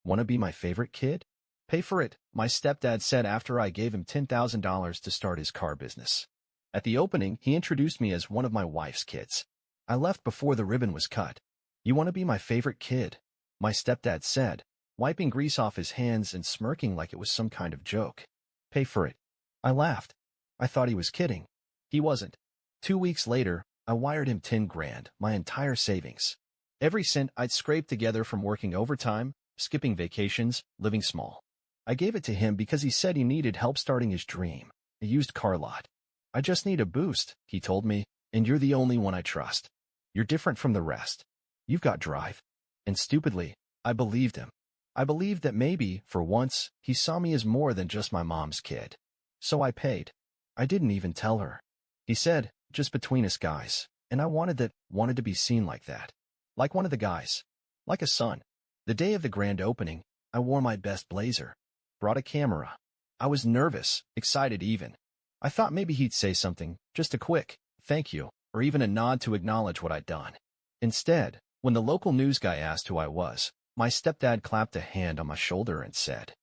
"Want to be my favorite kid?" "Pay for it," my stepdad said after I gave him $10,000 to start his car business. At the opening, he introduced me as one of my wife's kids. I left before the ribbon was cut. "You want to be my favorite kid?" my stepdad said, wiping grease off his hands and smirking like it was some kind of joke. "Pay for it." I laughed. I thought he was kidding. He wasn't. 2 weeks later, I wired him 10 grand, my entire savings. Every cent I'd scraped together from working overtime, skipping vacations, living small. I gave it to him because he said he needed help starting his dream, a used car lot. "I just need a boost," he told me, "and you're the only one I trust. You're different from the rest. You've got drive." And stupidly, I believed him. I believed that maybe, for once, he saw me as more than just my mom's kid. So I paid. I didn't even tell her. He said, "Just between us guys," and I wanted to be seen like that. Like one of the guys. Like a son. The day of the grand opening, I wore my best blazer. Brought a camera. I was nervous, excited even. I thought maybe he'd say something, just a quick, "Thank you," or even a nod to acknowledge what I'd done. Instead, when the local news guy asked who I was, my stepdad clapped a hand on my shoulder and said,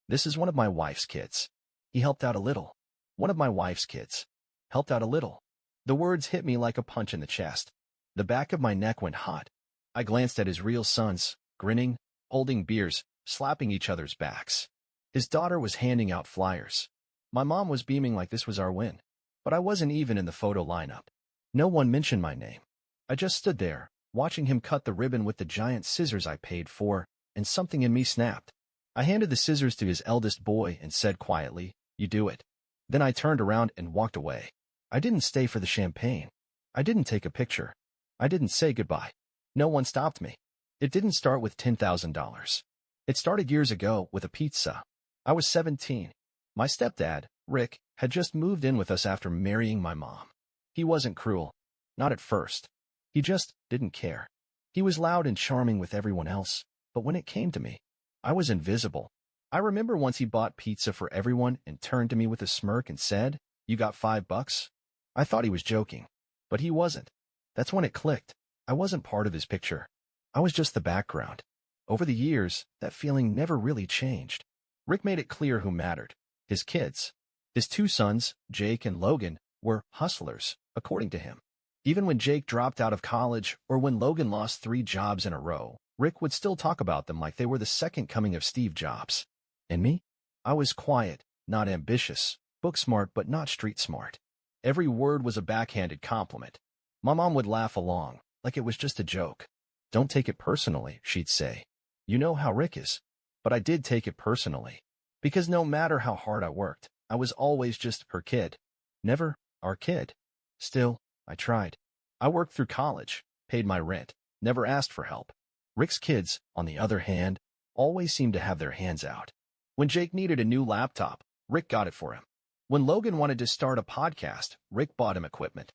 "This is one of my wife's kids." He helped out a little. One of my wife's kids. Helped out a little. The words hit me like a punch in the chest. The back of my neck went hot. I glanced at his real sons, grinning, holding beers, slapping each other's backs. His daughter was handing out flyers. My mom was beaming like this was our win. But I wasn't even in the photo lineup. No one mentioned my name. I just stood there, watching him cut the ribbon with the giant scissors I paid for, and something in me snapped. I handed the scissors to his eldest boy and said quietly, "You do it." Then I turned around and walked away. I didn't stay for the champagne. I didn't take a picture. I didn't say goodbye. No one stopped me. It didn't start with $10,000. It started years ago with a pizza. I was 17. My stepdad, Rick, had just moved in with us after marrying my mom. He wasn't cruel. Not at first. He just didn't care. He was loud and charming with everyone else, but when it came to me, I was invisible. I remember once he bought pizza for everyone and turned to me with a smirk and said, "You got $5? I thought he was joking, but he wasn't. That's when it clicked. I wasn't part of his picture. I was just the background. Over the years, that feeling never really changed. Rick made it clear who mattered. His kids. His 2 sons, Jake and Logan, were hustlers, according to him. Even when Jake dropped out of college or when Logan lost 3 jobs in a row, Rick would still talk about them like they were the second coming of Steve Jobs. And me? I was quiet, not ambitious, book smart but not street smart. Every word was a backhanded compliment. My mom would laugh along, like it was just a joke. "Don't take it personally," she'd say. "You know how Rick is." But I did take it personally. Because no matter how hard I worked, I was always just her kid. Never our kid. Still, I tried. I worked through college, paid my rent, never asked for help. Rick's kids, on the other hand, always seemed to have their hands out. When Jake needed a new laptop, Rick got it for him. When Logan wanted to start a podcast, Rick bought him equipment.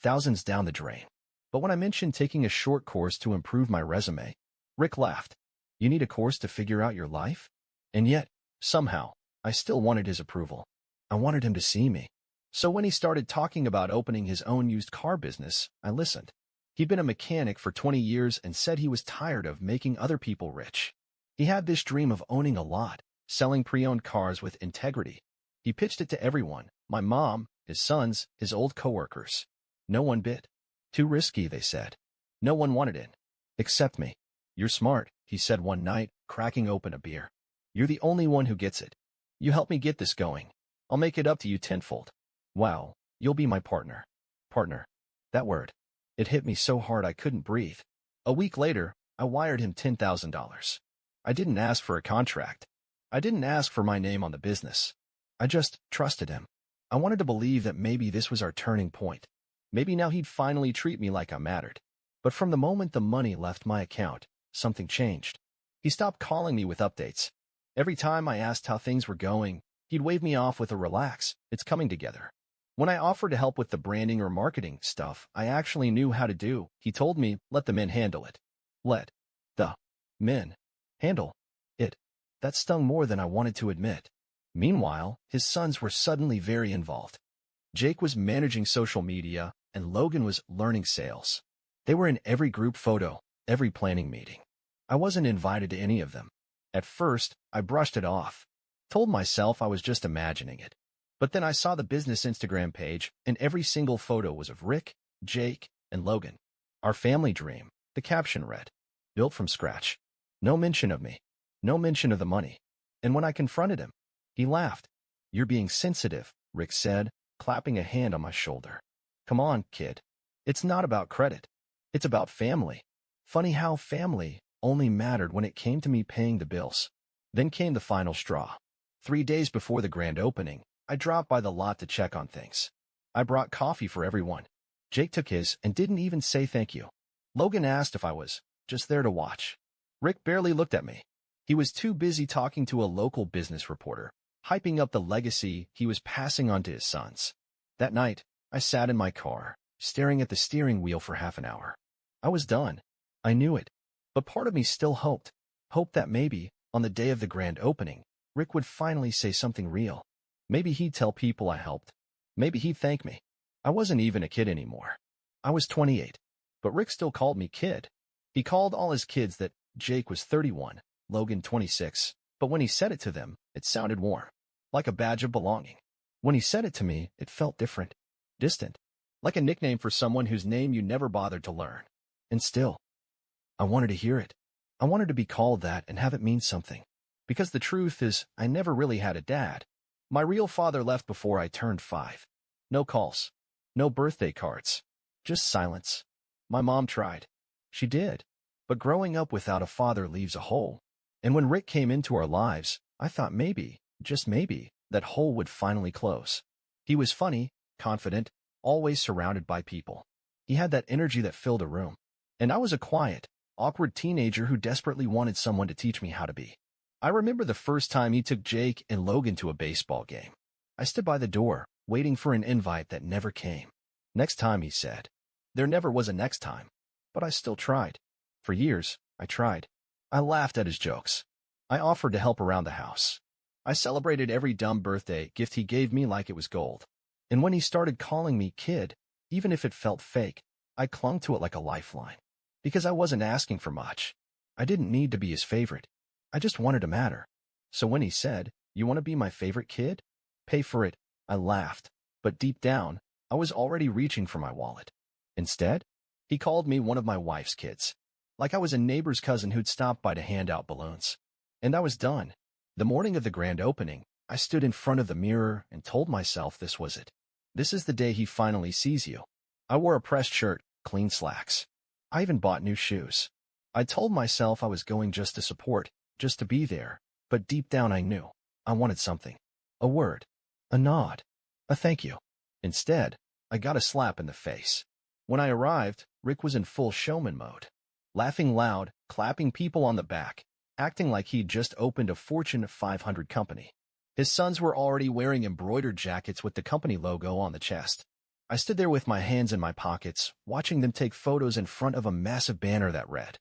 Thousands down the drain. But when I mentioned taking a short course to improve my resume, Rick laughed. "You need a course to figure out your life?" And yet, somehow, I still wanted his approval. I wanted him to see me. So when he started talking about opening his own used car business, I listened. He'd been a mechanic for 20 years and said he was tired of making other people rich. He had this dream of owning a lot, selling pre-owned cars with integrity. He pitched it to everyone, my mom, his sons, his old coworkers. No one bid. Too risky, they said. No one wanted in. Except me. "You're smart," he said one night, cracking open a beer. "You're the only one who gets it. You help me get this going. I'll make it up to you tenfold. Wow, you'll be my partner." Partner. That word. It hit me so hard I couldn't breathe. A week later, I wired him $10,000. I didn't ask for a contract. I didn't ask for my name on the business. I just trusted him. I wanted to believe that maybe this was our turning point. Maybe now he'd finally treat me like I mattered. But from the moment the money left my account, something changed. He stopped calling me with updates. Every time I asked how things were going, he'd wave me off with a "Relax, it's coming together." When I offered to help with the branding or marketing stuff I actually knew how to do, he told me, "Let the men handle it." Let the men handle it. That stung more than I wanted to admit. Meanwhile, his sons were suddenly very involved. Jake was managing social media, and Logan was learning sales. They were in every group photo, every planning meeting. I wasn't invited to any of them. At first, I brushed it off, told myself I was just imagining it. But then I saw the business Instagram page, and every single photo was of Rick, Jake, and Logan. Our family dream, the caption read, built from scratch. No mention of me. No mention of the money. And when I confronted him, he laughed. You're being sensitive, Rick said, clapping a hand on my shoulder. Come on, kid. It's not about credit. It's about family. Funny how family only mattered when it came to me paying the bills. Then came the final straw. 3 days before the grand opening, I dropped by the lot to check on things. I brought coffee for everyone. Jake took his and didn't even say thank you. Logan asked if I was just there to watch. Rick barely looked at me. He was too busy talking to a local business reporter, hyping up the legacy he was passing on to his sons. That night, I sat in my car, staring at the steering wheel for half an hour. I was done. I knew it. But part of me still hoped that maybe, on the day of the grand opening, Rick would finally say something real. Maybe he'd tell people I helped. Maybe he'd thank me. I wasn't even a kid anymore. I was 28. But Rick still called me kid. He called all his kids that Jake was 31, Logan 26, but when he said it to them, it sounded warm, like a badge of belonging. When he said it to me, it felt different, distant, like a nickname for someone whose name you never bothered to learn. And still, I wanted to hear it. I wanted to be called that and have it mean something. Because the truth is, I never really had a dad. My real father left before I turned 5. No calls. No birthday cards. Just silence. My mom tried. She did. But growing up without a father leaves a hole. And when Rick came into our lives, I thought maybe, just maybe, that hole would finally close. He was funny, confident, always surrounded by people. He had that energy that filled a room. And I was a quiet, awkward teenager who desperately wanted someone to teach me how to be. I remember the first time he took Jake and Logan to a baseball game. I stood by the door, waiting for an invite that never came. Next time, he said. There never was a next time. But I still tried. For years, I tried. I laughed at his jokes. I offered to help around the house. I celebrated every dumb birthday gift he gave me like it was gold. And when he started calling me kid, even if it felt fake, I clung to it like a lifeline. Because I wasn't asking for much. I didn't need to be his favorite. I just wanted to matter. So when he said, "You want to be my favorite kid? Pay for it," I laughed. But deep down, I was already reaching for my wallet. Instead, he called me one of my wife's kids. Like I was a neighbor's cousin who'd stopped by to hand out balloons. And I was done. The morning of the grand opening, I stood in front of the mirror and told myself this was it. This is the day he finally sees you. I wore a pressed shirt, clean slacks. I even bought new shoes. I told myself I was going just to support, just to be there, but deep down I knew. I wanted something. A word. A nod. A thank you. Instead, I got a slap in the face. When I arrived, Rick was in full showman mode. Laughing loud, clapping people on the back, acting like he'd just opened a Fortune 500 company. His sons were already wearing embroidered jackets with the company logo on the chest. I stood there with my hands in my pockets, watching them take photos in front of a massive banner that read,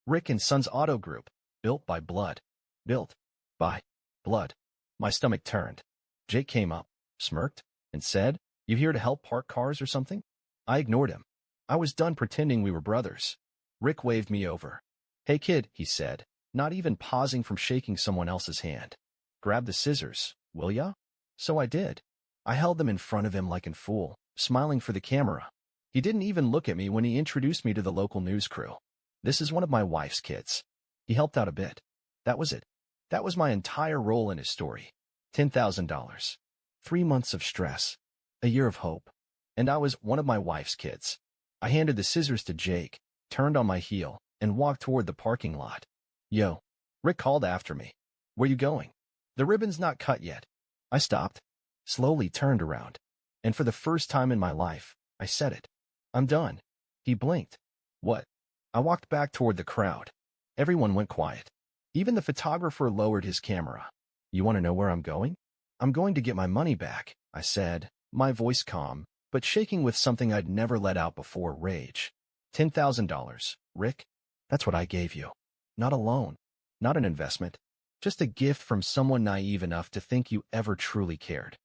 Rick and Sons Auto Group, built by blood. Built by blood. My stomach turned. Jake came up, smirked, and said, "You here to help park cars or something?" I ignored him. I was done pretending we were brothers. Rick waved me over. "Hey kid," he said, not even pausing from shaking someone else's hand. "Grab the scissors, will ya?" So I did. I held them in front of him like a fool, smiling for the camera. He didn't even look at me when he introduced me to the local news crew. "This is one of my wife's kids." He helped out a bit. That was it. That was my entire role in his story. $10,000. 3 months of stress. A year of hope. And I was one of my wife's kids. I handed the scissors to Jake, turned on my heel, and walked toward the parking lot. "Yo." Rick called after me. "Where you going?" "The ribbon's not cut yet." I stopped, slowly turned around. And for the first time in my life, I said it. "I'm done." He blinked. "What?" I walked back toward the crowd. Everyone went quiet. Even the photographer lowered his camera. "You want to know where I'm going?" "I'm going to get my money back," I said, my voice calm, but shaking with something I'd never let out before, rage. $10,000, Rick. That's what I gave you. Not a loan. Not an investment. Just a gift from someone naive enough to think you ever truly cared.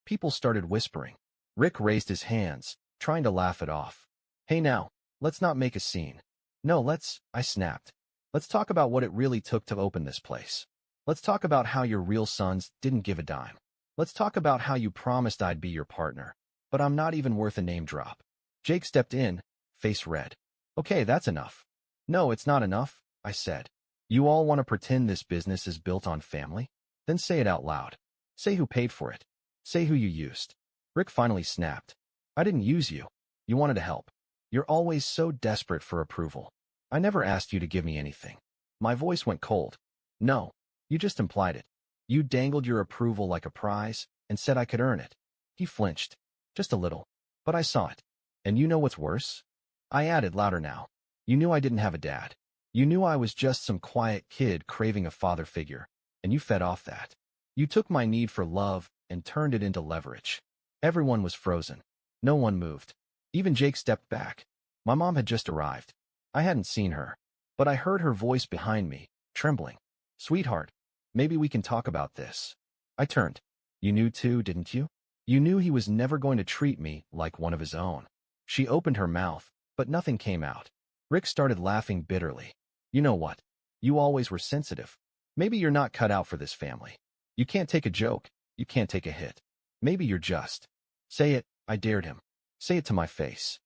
People started whispering. Rick raised his hands, trying to laugh it off. "Hey now, let's not make a scene." "No, let's," I snapped. Let's talk about what it really took to open this place. Let's talk about how your real sons didn't give a dime. Let's talk about how you promised I'd be your partner, but I'm not even worth a name drop. Jake stepped in, face red. Okay, that's enough. No, it's not enough, I said. You all want to pretend this business is built on family? Then say it out loud. Say who paid for it. Say who you used. Rick finally snapped. I didn't use you. You wanted to help. You're always so desperate for approval. I never asked you to give me anything. My voice went cold. No, you just implied it. You dangled your approval like a prize and said I could earn it. He flinched. Just a little. But I saw it. And you know what's worse? I added louder now. You knew I didn't have a dad. You knew I was just some quiet kid craving a father figure, and you fed off that. You took my need for love and turned it into leverage. Everyone was frozen. No one moved. Even Jake stepped back. My mom had just arrived. I hadn't seen her, but I heard her voice behind me, trembling. Sweetheart, maybe we can talk about this. I turned. You knew too, didn't you? You knew he was never going to treat me like one of his own. She opened her mouth, but nothing came out. Rick started laughing bitterly. You know what? You always were sensitive. Maybe you're not cut out for this family. You can't take a joke. You can't take a hit. Maybe you're just. Say it, I dared him. Say it to my face.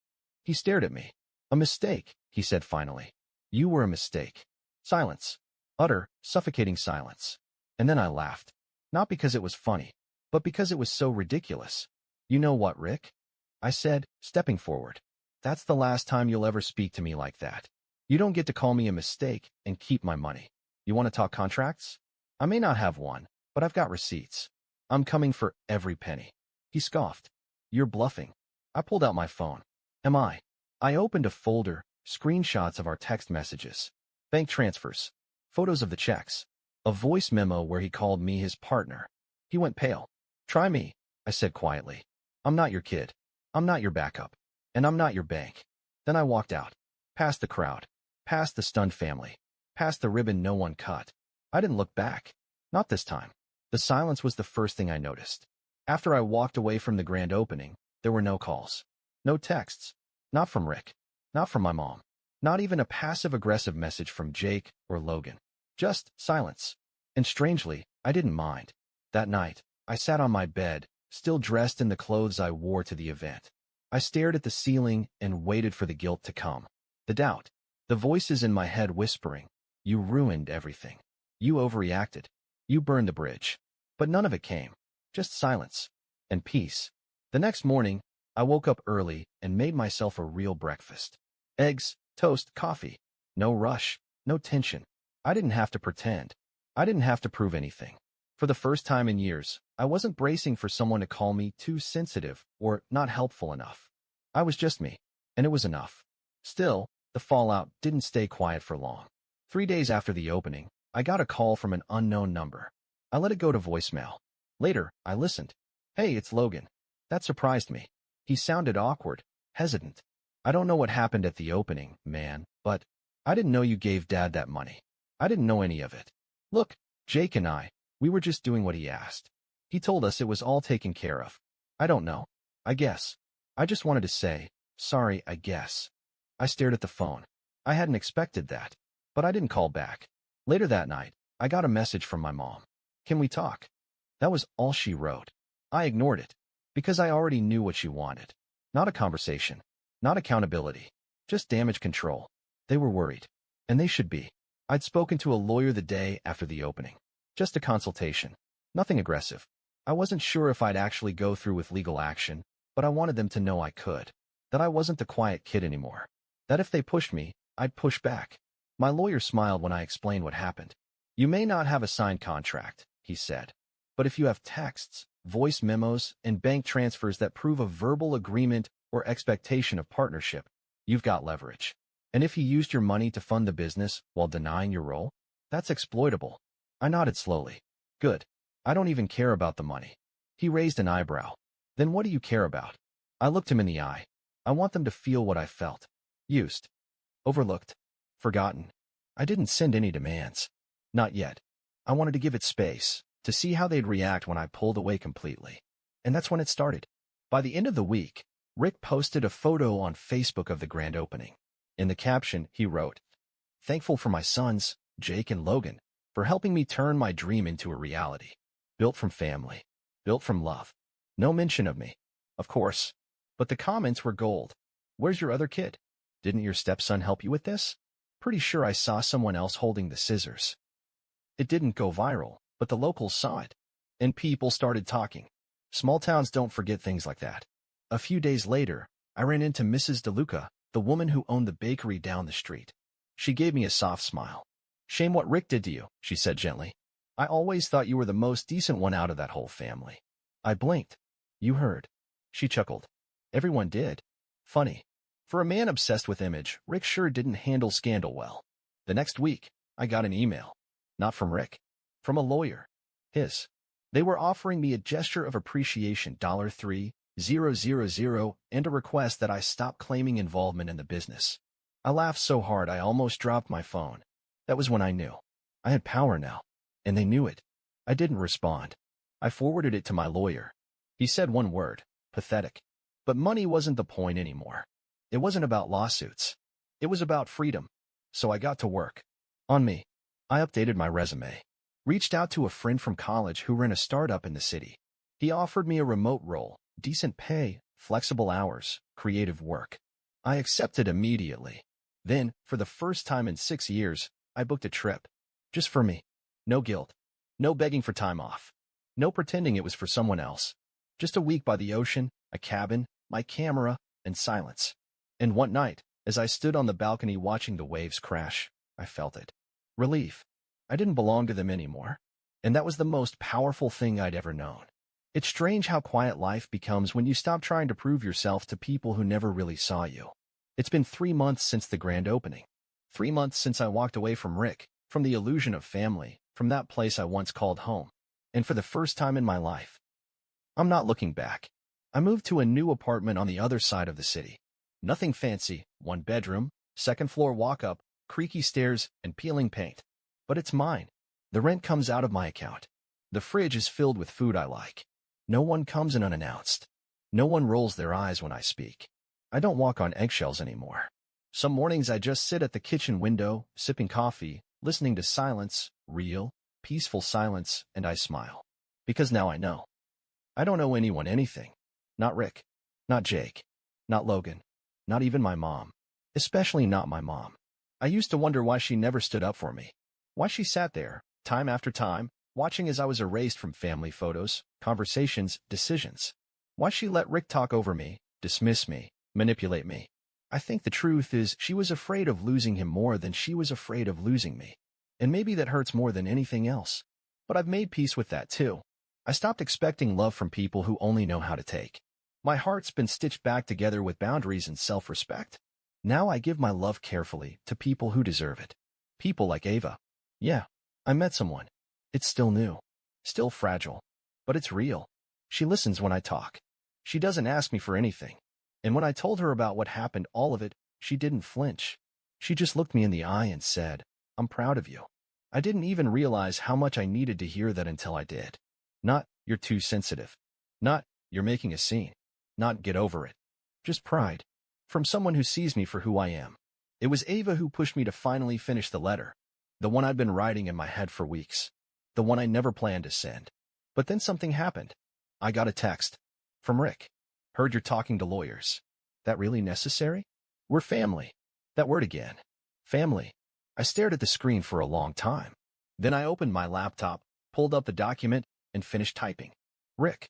He stared at me. A mistake, he said finally. You were a mistake. Silence. Utter, suffocating silence. And then I laughed. Not because it was funny, but because it was so ridiculous. You know what, Rick? I said, stepping forward. That's the last time you'll ever speak to me like that. You don't get to call me a mistake and keep my money. You want to talk contracts? I may not have one, but I've got receipts. I'm coming for every penny. He scoffed. You're bluffing. I pulled out my phone. Am I? I opened a folder, screenshots of our text messages, bank transfers, photos of the checks, a voice memo where he called me his partner. He went pale. Try me, I said quietly. I'm not your kid. I'm not your backup. And I'm not your bank. Then I walked out, past the crowd, past the stunned family, past the ribbon no one cut. I didn't look back. Not this time. The silence was the first thing I noticed. After I walked away from the grand opening, there were no calls. No texts. Not from Rick. Not from my mom. Not even a passive-aggressive message from Jake or Logan. Just silence. And strangely, I didn't mind. That night, I sat on my bed, still dressed in the clothes I wore to the event. I stared at the ceiling and waited for the guilt to come. The doubt. The voices in my head whispering, you ruined everything. You overreacted. You burned the bridge. But none of it came. Just silence. And peace. The next morning, I woke up early and made myself a real breakfast. Eggs, toast, coffee. No rush. No tension. I didn't have to pretend. I didn't have to prove anything. For the first time in years, I wasn't bracing for someone to call me too sensitive or not helpful enough. I was just me, and it was enough. Still, the fallout didn't stay quiet for long. 3 days after the opening, I got a call from an unknown number. I let it go to voicemail. Later, I listened. Hey, it's Logan. That surprised me. He sounded awkward, hesitant. I don't know what happened at the opening, man, but I didn't know you gave Dad that money. I didn't know any of it. Look, Jake and we were just doing what he asked. He told us it was all taken care of. I don't know. I guess. I just wanted to say, sorry, I guess. I stared at the phone. I hadn't expected that, but I didn't call back. Later that night, I got a message from my mom. Can we talk? That was all she wrote. I ignored it, because I already knew what she wanted. Not a conversation. Not accountability. Just damage control. They were worried. And they should be. I'd spoken to a lawyer the day after the opening. Just a consultation. Nothing aggressive. I wasn't sure if I'd actually go through with legal action, but I wanted them to know I could. That I wasn't the quiet kid anymore. That if they pushed me, I'd push back. My lawyer smiled when I explained what happened. You may not have a signed contract, he said. But if you have texts, voice memos, and bank transfers that prove a verbal agreement or expectation of partnership, you've got leverage. And if he used your money to fund the business while denying your role, that's exploitable. I nodded slowly. Good. I don't even care about the money. He raised an eyebrow. Then what do you care about? I looked him in the eye. I want them to feel what I felt. Used. Overlooked. Forgotten. I didn't send any demands. Not yet. I wanted to give it space, to see how they'd react when I pulled away completely. And that's when it started. By the end of the week, Rick posted a photo on Facebook of the grand opening. In the caption, he wrote, Thankful for my sons, Jake and Logan, for helping me turn my dream into a reality. Built from family. Built from love. No mention of me, of course. But the comments were gold. Where's your other kid? Didn't your stepson help you with this? Pretty sure I saw someone else holding the scissors. It didn't go viral, but the locals saw it. And people started talking. Small towns don't forget things like that. A few days later, I ran into Mrs. DeLuca, the woman who owned the bakery down the street. She gave me a soft smile. Shame what Rick did to you, she said gently. I always thought you were the most decent one out of that whole family. I blinked. You heard. She chuckled. Everyone did. Funny. For a man obsessed with image, Rick sure didn't handle scandal well. The next week, I got an email. Not from Rick. From a lawyer. His. They were offering me a gesture of appreciation $3,000 and a request that I stop claiming involvement in the business. I laughed so hard I almost dropped my phone. That was when I knew. I had power now. And they knew it. I didn't respond. I forwarded it to my lawyer. He said one word. Pathetic. But money wasn't the point anymore. It wasn't about lawsuits. It was about freedom. So I got to work. On me. I updated my resume. Reached out to a friend from college who ran a startup in the city. He offered me a remote role, decent pay, flexible hours, creative work. I accepted immediately. Then, for the first time in 6 years, I booked a trip. Just for me. No guilt. No begging for time off. No pretending it was for someone else. Just a week by the ocean, a cabin, my camera, and silence. And one night, as I stood on the balcony watching the waves crash, I felt it. Relief. I didn't belong to them anymore. And that was the most powerful thing I'd ever known. It's strange how quiet life becomes when you stop trying to prove yourself to people who never really saw you. It's been 3 months since the grand opening. 3 months since I walked away from Rick, from the illusion of family, from that place I once called home. And for the first time in my life, I'm not looking back. I moved to a new apartment on the other side of the city. Nothing fancy, 1 bedroom, 2nd floor walk-up, creaky stairs, and peeling paint. But it's mine. The rent comes out of my account. The fridge is filled with food I like. No one comes in unannounced. No one rolls their eyes when I speak. I don't walk on eggshells anymore. Some mornings I just sit at the kitchen window, sipping coffee, listening to silence, real, peaceful silence, and I smile. Because now I know. I don't owe anyone anything. Not Rick. Not Jake. Not Logan. Not even my mom. Especially not my mom. I used to wonder why she never stood up for me. Why she sat there, time after time, watching as I was erased from family photos, conversations, decisions. Why she let Rick talk over me, dismiss me, manipulate me. I think the truth is she was afraid of losing him more than she was afraid of losing me. And maybe that hurts more than anything else. But I've made peace with that too. I stopped expecting love from people who only know how to take. My heart's been stitched back together with boundaries and self-respect. Now I give my love carefully to people who deserve it. People like Ava. Yeah, I met someone. It's still new. Still fragile. But it's real. She listens when I talk. She doesn't ask me for anything. And when I told her about what happened, all of it, she didn't flinch. She just looked me in the eye and said, I'm proud of you. I didn't even realize how much I needed to hear that until I did. Not, you're too sensitive. Not, you're making a scene. Not, get over it. Just pride. From someone who sees me for who I am. It was Ava who pushed me to finally finish the letter. The one I'd been writing in my head for weeks. The one I never planned to send. But then something happened. I got a text. From Rick. Heard you're talking to lawyers. That really necessary? We're family. That word again. Family. I stared at the screen for a long time. Then I opened my laptop, pulled up the document, and finished typing. Rick.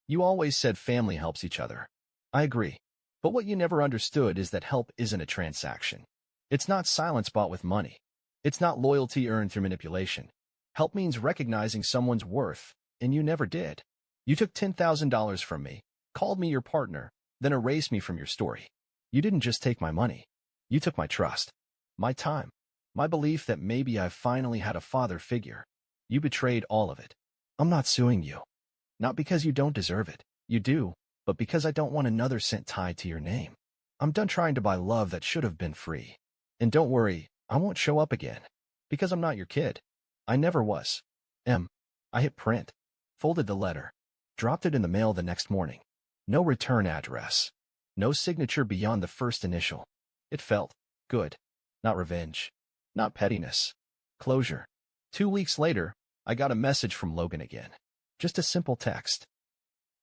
You always said family helps each other. I agree. But what you never understood is that help isn't a transaction. It's not silence bought with money. It's not loyalty earned through manipulation. Help means recognizing someone's worth, and you never did. You took $10,000 from me, called me your partner, then erased me from your story. You didn't just take my money. You took my trust, my time, my belief that maybe I finally had a father figure. You betrayed all of it. I'm not suing you. Not because you don't deserve it. You do, but because I don't want another cent tied to your name. I'm done trying to buy love that should have been free. And don't worry, I won't show up again. Because I'm not your kid. I never was. I hit print. Folded the letter. Dropped it in the mail the next morning. No return address. No signature beyond the first initial. It felt good. Not revenge. not pettiness. Closure. 2 weeks later, I got a message from Logan again. Just a simple text.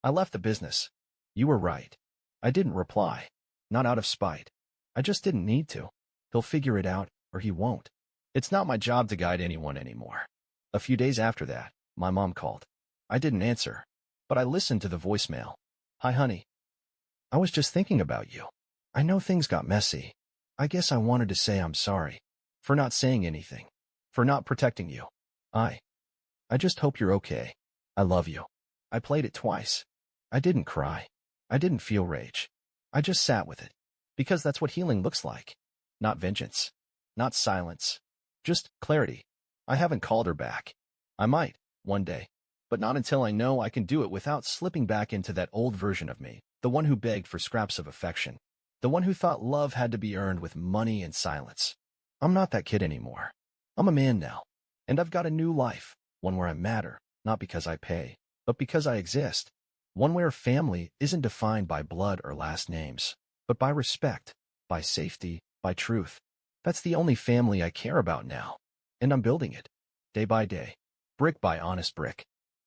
I left the business. You were right. I didn't reply. Not out of spite. I just didn't need to. He'll figure it out, or he won't. It's not my job to guide anyone anymore. A few days after that, my mom called. I didn't answer, but I listened to the voicemail. Hi, honey. I was just thinking about you. I know things got messy. I guess I wanted to say I'm sorry. For not saying anything. For not protecting you. I just hope you're okay. I love you. I played it twice. I didn't cry. I didn't feel rage. I just sat with it. Because that's what healing looks like. Not vengeance. Not silence. Just clarity. I haven't called her back. I might, one day. But not until I know I can do it without slipping back into that old version of me. The one who begged for scraps of affection. The one who thought love had to be earned with money and silence. I'm not that kid anymore. I'm a man now. And I've got a new life. One where I matter, not because I pay, but because I exist. One where family isn't defined by blood or last names, but by respect, by safety, by truth. That's the only family I care about now. And I'm building it. Day by day. Brick by honest brick.